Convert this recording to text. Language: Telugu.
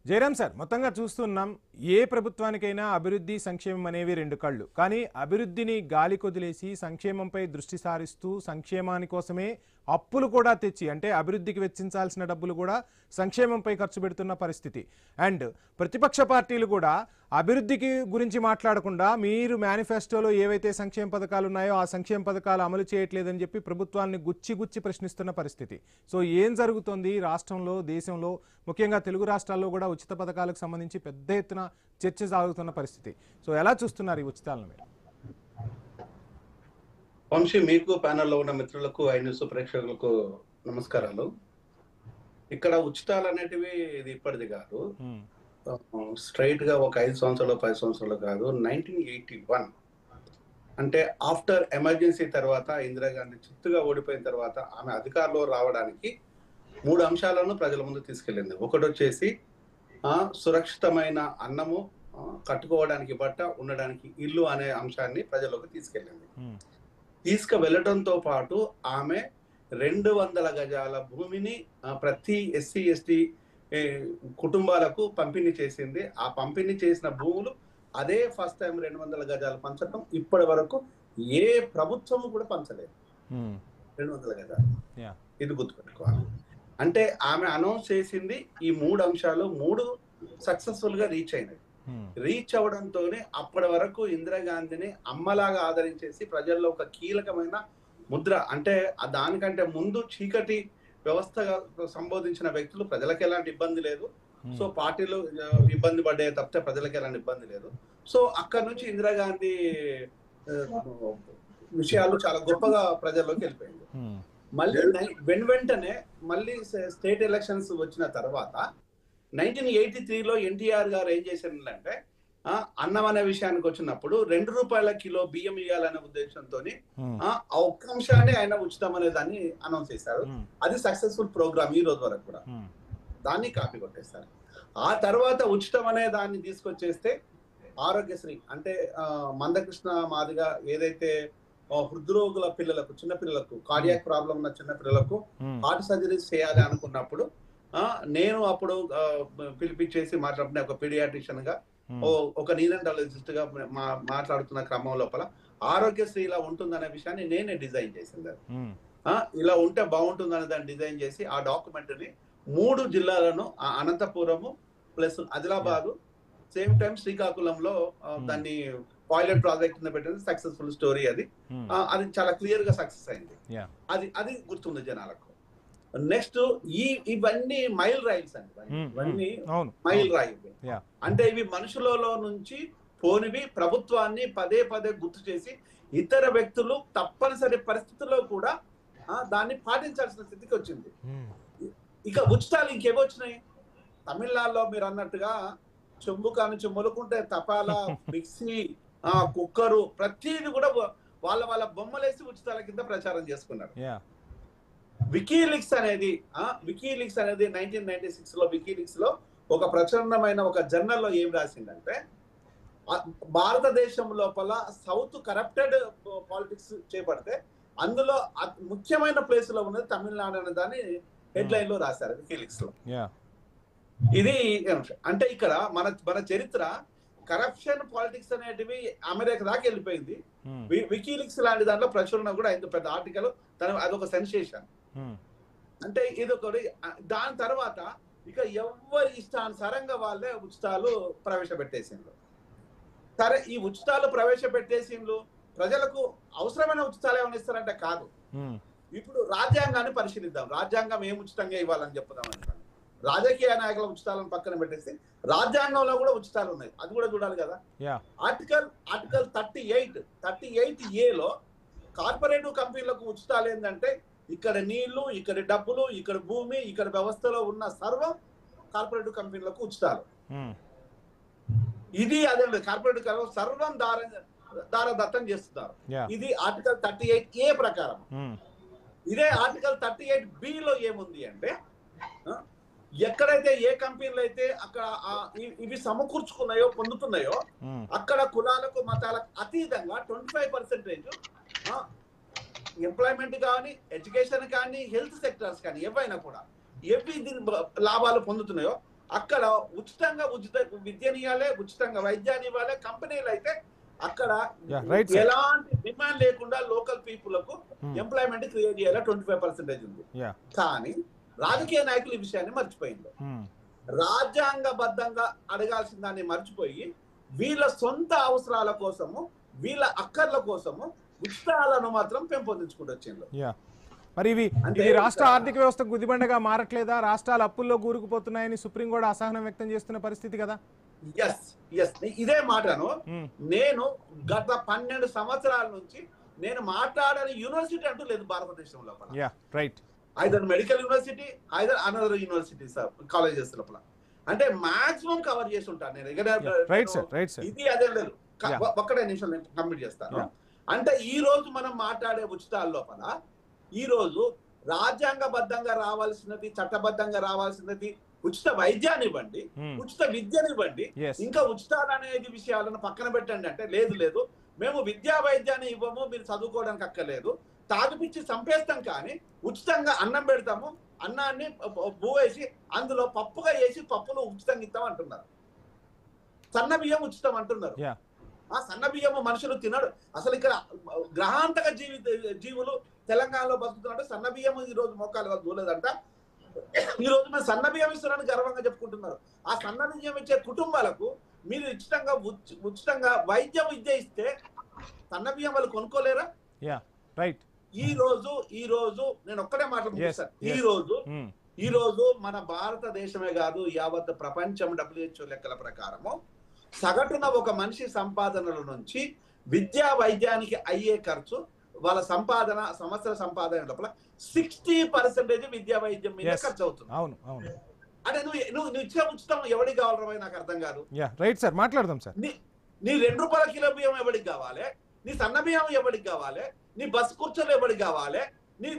జయరాం సార్, మొత్తంగా చూస్తున్నాం ఏ ప్రభుత్వానికైనా అభివృద్ధి సంక్షేమం అనేవి రెండు కళ్ళు. కానీ అభివృద్ధిని గాలి కొదిలేసి సంక్షేమంపై దృష్టి సారిస్తూ సంక్షేమాని కోసమే అప్పులు కూడా తెచ్చి, అంటే అభివృద్ధికి వెచ్చించాల్సిన డబ్బులు కూడా సంక్షేమంపై ఖర్చు పెడుతున్న పరిస్థితి. అండ్ ప్రతిపక్ష పార్టీలు కూడా అభివృద్ధికి గురించి మాట్లాడకుండా మీరు మేనిఫెస్టోలో ఏవైతే సంక్షేమ పథకాలు ఉన్నాయో ఆ సంక్షేమ పథకాలు అమలు చేయట్లేదని చెప్పి ప్రభుత్వాన్ని గుచ్చి ప్రశ్నిస్తున్న పరిస్థితి. సో ఏం జరుగుతోంది రాష్ట్రంలో, దేశంలో, ముఖ్యంగా తెలుగు రాష్ట్రాల్లో కూడా ఉచిత పథకాలకు సంబంధించి పెద్ద ఎత్తున చర్చ సాగుతున్న పరిస్థితి. సో ఎలా చూస్తున్నారు ఈ ఉచితాలను మీరు? వంశీ, మీకు ప్యానెల్లో ఉన్న మిత్రులకు, ఐ న్యూస్ ప్రేక్షకులకు నమస్కారాలు. ఇక్కడ ఉచితాలు అనేటివి ఇది ఇప్పటిది కాదు, స్ట్రైట్ గా ఒక 5 సంవత్సరాలు 10 సంవత్సరాలు కాదు. 1981 అంటే ఆఫ్టర్ ఎమర్జెన్సీ తర్వాత, ఇందిరాగాంధీ చిత్తుగా ఓడిపోయిన తర్వాత ఆమె అధికారంలో రావడానికి 3 అంశాలను ప్రజల ముందు తీసుకెళ్ళింది. ఒకటి వచ్చేసి సురక్షితమైన అన్నము, కట్టుకోవడానికి బట్ట, ఉండడానికి ఇల్లు అనే అంశాన్ని ప్రజలకు తీసుకెళ్ళింది. తీసుకువెళ్ళటంతో పాటు ఆమె 200 గజాల భూమిని ప్రతి ఎస్సీ ఎస్టీ కుటుంబాలకు పంపిణీ చేసింది. ఆ పంపిణీ చేసిన భూములు అదే ఫస్ట్ టైం 200 గజాలు పంచడం ఇప్పటి వరకు ఏ ప్రభుత్వము కూడా పంచలేదు. 200 గజాలు, ఇది గుర్తుపెట్టుకోవాలి. అంటే ఆమె అనౌన్స్ చేసింది ఈ 3 అంశాలు 3 సక్సెస్ఫుల్ గా రీచ్ అయినాయి. రీచ్ అవడంతోనే అప్పటి వరకు ఇందిరాగాంధీని అమ్మలాగా ఆదరించేసి ప్రజల్లో ఒక కీలకమైన ముద్ర, అంటే దానికంటే ముందు చీకటి వ్యవస్థగా సంబోధించిన వ్యక్తులు ప్రజలకు ఎలాంటి ఇబ్బంది లేదు. సో పార్టీలు ఇబ్బంది పడ్డే తప్పితే ప్రజలకు ఎలాంటి ఇబ్బంది లేదు. సో అక్కడ నుంచి ఇందిరాగాంధీ విషయాలు చాలా గొప్పగా ప్రజల్లోకి వెళ్ళిపోయింది. మళ్ళీ వెంటనే మళ్ళీ స్టేట్ ఎలక్షన్స్ వచ్చిన తర్వాత 1983లో ఎన్టీఆర్ గారు ఏం చేశారంటే, అన్నం అనే విషయానికి వచ్చినప్పుడు 2 రూపాయల కిలో బియ్యం ఇవ్వాలనే ఉద్దేశంతో ఆ ఒక్క అంశాన్ని ఆయన ఉచితం అనే దాన్ని అనౌన్స్ చేశారు. అది సక్సెస్ఫుల్ ప్రోగ్రామ్ ఈ రోజు వరకు కూడా. దాన్ని కాపీ కొట్టేస్తారు. ఆ తర్వాత ఉచితం అనే దాన్ని తీసుకొచ్చేస్తే ఆరోగ్యశ్రీ, అంటే మందకృష్ణ మాదిగా ఏదైతే హృద్రోగుల పిల్లలకు, చిన్న పిల్లలకు, కార్డియాక్ ప్రాబ్లం ఉన్న చిన్న పిల్లలకు హార్ట్ సర్జరీస్ చేయాలి అనుకున్నప్పుడు నేను అప్పుడు పిలిపించేసి మాట్లాడుతున్నా, ఒక పీడియాట్రిషియన్ గా, ఒక న్యూరాలజిస్ట్ గా మాట్లాడుతున్న క్రమం లోపల ఆరోగ్యశ్రీ ఇలా ఉంటుందనే విషయాన్ని నేనే డిజైన్ చేసింది. ఇలా ఉంటే బాగుంటుందనే దాన్ని డిజైన్ చేసి ఆ డాక్యుమెంట్ ని 3 జిల్లాలను, Anantapuram plus Adilabad, same time శ్రీకాకుళంలో దాన్ని పైలట్ ప్రాజెక్ట్ పెట్టింది. సక్సెస్ఫుల్ స్టోరీ అది. అది చాలా క్లియర్ గా సక్సెస్ అయింది. అది గుర్తుంది జనాలకు. నెక్స్ట్ ఇవన్నీ మైల్ రైల్స్ అండి. ఇవన్నీ మైల్ రాయిలు. అంటే ఇవి మనుషులలో నుంచి పోనివి ప్రభుత్వాన్ని పదే గుర్తు చేసి ఇతర వ్యక్తులు తప్పనిసరి పరిస్థితుల్లో కూడా దాన్ని పాటించాల్సిన స్థితికి వచ్చింది. ఇక ఉచితాలు ఇంకేమొచ్చినాయి? తమిళనాడులో మీరు అన్నట్టుగా చెంబు కానుంచి మొలుకుంటే తపాలా, మిక్సీ, కుక్కరు, ప్రతిది కూడా వాళ్ళ బొమ్మలేసి ఉచితాల కింద ప్రచారం చేసుకున్నారు. వికీలీక్స్ అనేది 1996లో వికీలీక్స్ లో ఒక ప్రచండమైన ఒక జర్నల్లో ఏం రాసిందంటే, భారతదేశం లోపల సౌత్ కరప్టెడ్ పాలిటిక్స్ చేపడితే అందులో ముఖ్యమైన ప్లేస్ లో ఉన్నది తమిళనాడు అనే దాన్ని హెడ్లైన్ లో రాశారు వికీలీక్స్ లో. ఇది అంటే ఇక్కడ మన చరిత్ర, కరప్షన్ పాలిటిక్స్ అనేటివి అమెరికా దాకా వెళ్ళిపోయింది. వికీలీక్స్ లాంటి దాంట్లో ప్రచురణ కూడా అయింది, పెద్ద ఆర్టికల్, అదొక సెన్సేషన్. అంటే ఇది ఒకటి. దాని తర్వాత ఇక ఎవరి ఇష్టానుసారంగా వాళ్ళే ఉచితాలు ప్రవేశపెట్టేసిండ్రు. సరే, ఈ ఉచితాలు ప్రవేశపెట్టేసిండ్రు, ప్రజలకు అవసరమైన ఉచితాలు ఏమైనా ఇస్తారంటే కాదు. ఇప్పుడు రాజ్యాంగాన్ని పరిశీలిద్దాం. రాజ్యాంగం ఏం ఉచితంగా ఇవ్వాలని చెప్పుదాం అనుకోండి. రాజకీయ నాయకుల ఉచితాలను పక్కన పెట్టేసి రాజ్యాంగంలో కూడా ఉచితాలు ఉన్నాయి, అది కూడా చూడాలి కదా. ఆర్టికల్ 38A కార్పొరేటివ్ కంపెనీలకు ఉచితాలు ఏంటంటే, ఇక్కడ నీళ్లు, ఇక్కడ డబ్బులు, ఇక్కడ భూమి, ఇక్కడ వ్యవస్థలో ఉన్న సర్వం కార్పొరేటివ్ కంపెనీలకు ఉచితాలు. ఇది అదే కార్పొరేటివ్ సర్వం దారదత్తం చేస్తున్నారు. ఇది ఆర్టికల్ 38A ప్రకారం. ఇదే ఆర్టికల్ 38B ఏముంది అంటే, ఎక్కడైతే ఏ కంపెనీలు అయితే అక్కడ ఇవి సమకూర్చుకున్నాయో, పొందుతున్నాయో, అక్కడ కులాలకు మతాలకు అతీతంగా 25% ఎంప్లాయ్మెంట్ కానీ, ఎడ్యుకేషన్ కానీ, హెల్త్ సెక్టర్స్ కానీ, ఏవైనా కూడా ఏవి దీని లాభాలు పొందుతున్నాయో అక్కడ ఉచితంగా విద్యనియాలే, ఉచితంగా వైద్యాన్ని ఇవ్వాలి. కంపెనీలు అయితే అక్కడ ఎలాంటి డిమాండ్ లేకుండా లోకల్ పీపుల్ కు ఎంప్లాయ్మెంట్ క్రియేట్ చేయాలి. 25% ఉంది. కానీ రాజకీయ నాయకులు ఈ విషయాన్ని మర్చిపోయింది. రాజ్యాంగబద్ధంగా అడగాల్సిన దాన్ని మర్చిపోయి వీళ్ళ సొంత అవసరాల కోసము, వీళ్ళ అక్కర్ల కోసము ఉచితాలను మాత్రం పెంపొందించుకుంటూ వచ్చింది. మరి ఇవి రాష్ట్ర ఆర్థిక వ్యవస్థ గుదిబండగా మారట్లేదా? రాష్ట్రాలు అప్పుల్లో కూరుకుపోతున్నాయని సుప్రీం కూడా అసహనం వ్యక్తం చేస్తున్న పరిస్థితి కదా. ఇదే మాటను నేను గత 12 సంవత్సరాల నుంచి నేను మాట్లాడని యూనివర్సిటీ అంటూ లేదు భారతదేశం లోపల. Either medical university, either another university colleges లోపల. అంటే మాక్సిమం కవర్ చేసి ఉంటాను నేను. ఇది అదే లేదు. ఒక్కడే నిమిషం నేను కంప్లీట్ చేస్తాను. అంటే ఈ రోజు మనం మాట్లాడే ఉచితాల లోపల ఈ రోజు రాజ్యాంగబద్ధంగా రావాల్సినది, చట్టబద్ధంగా రావాల్సినది ఉచిత వైద్యాన్ని ఇవ్వండి, ఉచిత విద్యనివ్వండి. ఇంకా ఉచితాలు అనేది విషయాలను పక్కన పెట్టండి అంటే లేదు మేము విద్యా వైద్యాన్ని ఇవ్వము, మీరు చదువుకోవడానికి అక్కర్లేదు, తాగిపిచ్చి చంపేస్తాం కానీ ఉచితంగా అన్నం పెడతాము, అన్నాన్ని వేసి అందులో పప్పుగా వేసి పప్పులు ఉచితంగా ఇస్తాం అంటున్నారు. సన్న బియ్యం ఉచితం అంటున్నారు. ఆ సన్న బియ్యము మనుషులు తినడు. అసలు ఇక్కడ గ్రహాంతక జీవులు తెలంగాణలో బతుకుతున్నట్టు సన్న బియ్యం ఈ రోజు మోకాలు వాళ్ళు దూలేదంట. ఈ రోజు మేము సన్న బియ్యం ఇస్తున్నారని గర్వంగా చెప్పుకుంటున్నారు. ఆ సన్న బియ్యం ఇచ్చే కుటుంబాలకు మీరు ఉచితంగా వైద్య విద్య ఇస్తే సన్న బియ్యం వాళ్ళు కొనుక్కోలేరా? ఈ రోజు నేను ఒక్కడే మాట్లాడుతున్నాను. ఈ రోజు మన భారతదేశమే కాదు, యావత్ ప్రపంచం WHO లెక్కల ప్రకారము సగటున ఒక మనిషి సంపాదనల నుంచి విద్యా వైద్యానికి అయ్యే ఖర్చు, వాళ్ళ సంవత్సర సంపాదన లోపల 60% విద్యా వైద్యం మీద ఖర్చు అవుతుంది. అంటే నువ్వు ఇచ్చే ఉచితం ఎవరికి కావాలి నాకు అర్థం కాదు. మాట్లాడదాం సార్. నీ 2 రూపాయల కిలో బియ్యం ఎవరికి కావాలి? నీ సన్న బియ్యం ఎవరికి కావాలి? నీ బస్ కూర్చోలు ఎవరికి కావాలి? నీ